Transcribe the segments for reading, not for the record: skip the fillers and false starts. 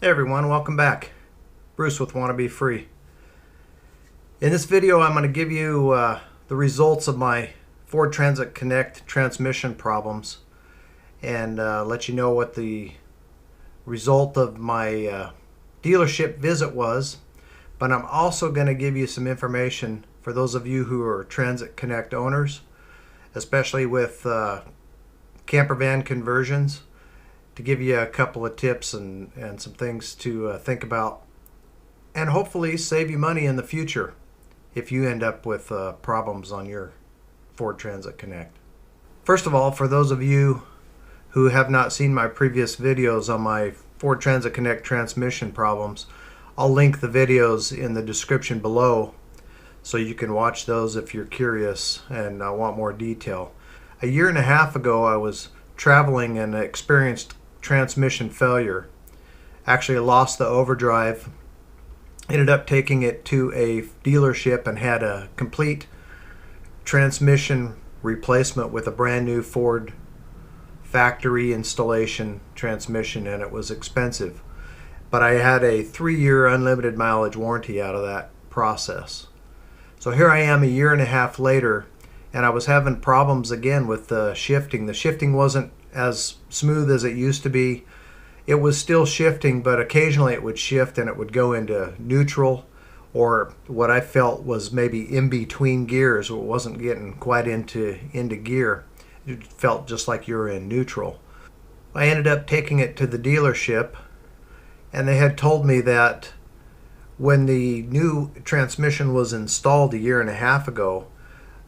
Hey everyone, welcome back. Bruce with Wanna Be Free. In this video I'm going to give you the results of my Ford Transit Connect transmission problems and let you know what the result of my dealership visit was. But I'm also going to give you some information for those of you who are Transit Connect owners, especially with camper van conversions, to give you a couple of tips and some things to think about and hopefully save you money in the future if you end up with problems on your Ford Transit Connect. First of all, for those of you who have not seen my previous videos on my Ford Transit Connect transmission problems, I'll link the videos in the description below so you can watch those if you're curious and want more detail. A year and a half ago I was traveling and experienced transmission failure. Actually, I lost the Overdrive, ended up taking it to a dealership and had a complete transmission replacement with a brand new Ford factory installation transmission, and it was expensive. But I had a 3-year unlimited mileage warranty out of that process. So here I am a year and a half later, and I was having problems again with the shifting. The shifting wasn't as smooth as it used to be. It was still shifting, but occasionally it would shift and it would go into neutral, or what I felt was maybe in between gears. It wasn't getting quite into gear. It felt just like you're in neutral. I ended up taking it to the dealership, and they had told me that when the new transmission was installed a year and a half ago,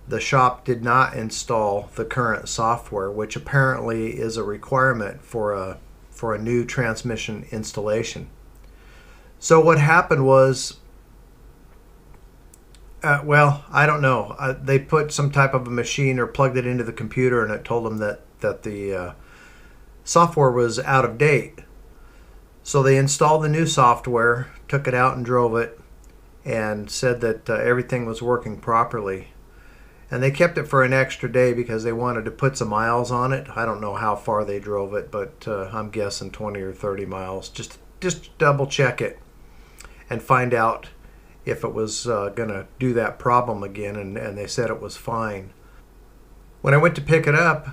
the shop did not install the current software, which apparently is a requirement for a new transmission installation. So what happened was, I don't know. They put some type of a machine or plugged it into the computer, and it told them that the software was out of date. So they installed the new software, took it out and drove it, and said that everything was working properly. And they kept it for an extra day because they wanted to put some miles on it. I don't know how far they drove it, but I'm guessing 20 or 30 miles. Just double check it and find out if it was going to do that problem again, and they said it was fine. When I went to pick it up,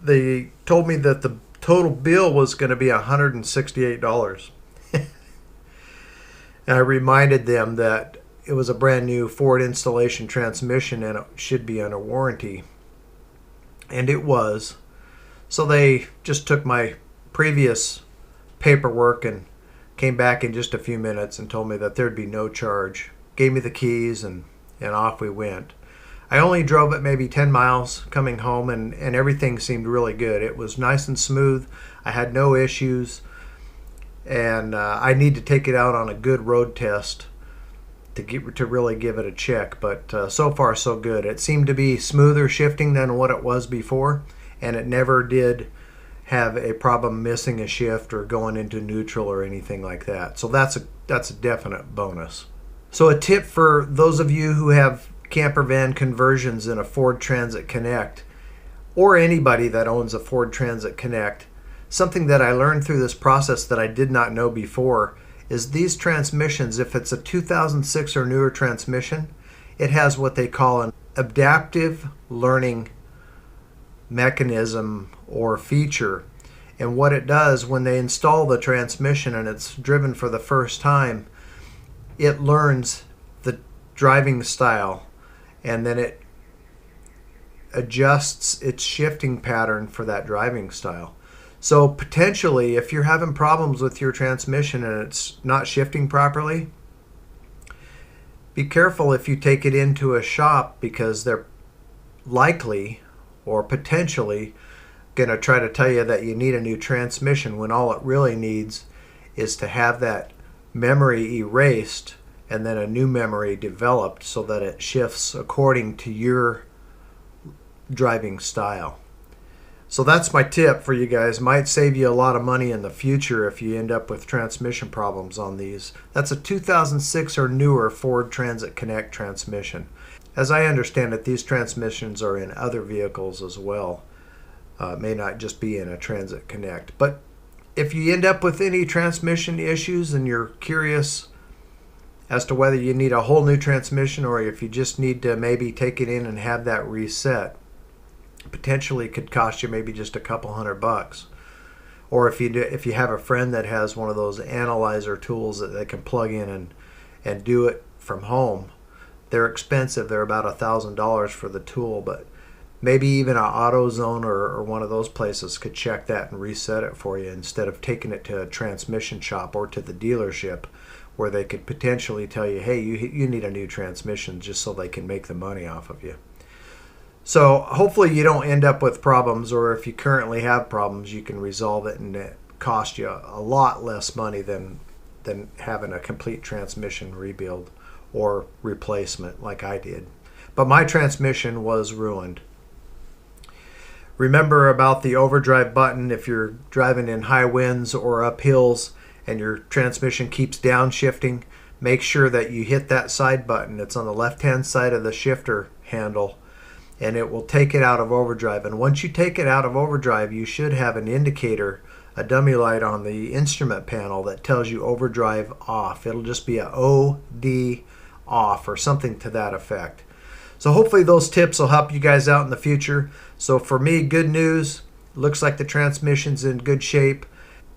they told me that the total bill was going to be $168. And I reminded them that it was a brand new Ford installation transmission and it should be under warranty. And it was. So they just took my previous paperwork and came back in just a few minutes and told me that there'd be no charge. Gave me the keys and off we went. I only drove it maybe 10 miles coming home, and everything seemed really good. It was nice and smooth. I had no issues. And I need to take it out on a good road test to really give it a check, but so far so good. It seemed to be smoother shifting than what it was before, and it never did have a problem missing a shift or going into neutral or anything like that. So that's a definite bonus. So a tip for those of you who have camper van conversions in a Ford Transit Connect, or anybody that owns a Ford Transit Connect, something that I learned through this process that I did not know before is these transmissions, if it's a 2006 or newer transmission, it has what they call an adaptive learning mechanism or feature. And what it does when they install the transmission and it's driven for the first time, it learns the driving style, and then it adjusts its shifting pattern for that driving style. So potentially, if you're having problems with your transmission and it's not shifting properly, be careful if you take it into a shop, because they're likely or potentially going to try to tell you that you need a new transmission, when all it really needs is to have that memory erased and then a new memory developed so that it shifts according to your driving style. So that's my tip for you guys. Might save you a lot of money in the future if you end up with transmission problems on these. That's a 2006 or newer Ford Transit Connect transmission. As I understand it, these transmissions are in other vehicles as well. It may not just be in a Transit Connect. But if you end up with any transmission issues and you're curious as to whether you need a whole new transmission or if you just need to maybe take it in and have that reset, potentially could cost you maybe just a couple $100. Or if you have a friend that has one of those analyzer tools that they can plug in and do it from home, they're expensive. They're about $1,000 for the tool, but maybe even an AutoZone or one of those places could check that and reset it for you instead of taking it to a transmission shop or to the dealership, where they could potentially tell you, hey, you need a new transmission, just so they can make the money off of you. So hopefully you don't end up with problems, or if you currently have problems, you can resolve it and it cost you a lot less money than having a complete transmission rebuild or replacement like I did. But my transmission was ruined. Remember about the overdrive button. If you're driving in high winds or up hills and your transmission keeps downshifting, make sure that you hit that side button. It's on the left-hand side of the shifter handle, and it will take it out of overdrive. And once you take it out of overdrive, you should have an indicator, a dummy light on the instrument panel that tells you overdrive off. It'll just be a OD off or something to that effect. So hopefully those tips will help you guys out in the future. So for me, good news. Looks like the transmission's in good shape.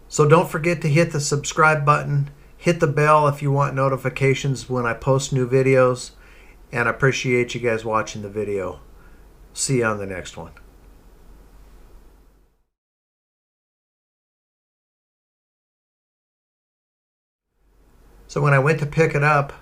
So don't forget to hit the subscribe button. Hit the bell if you want notifications when I post new videos. And I appreciate you guys watching the video. See you on the next one. So when I went to pick it up,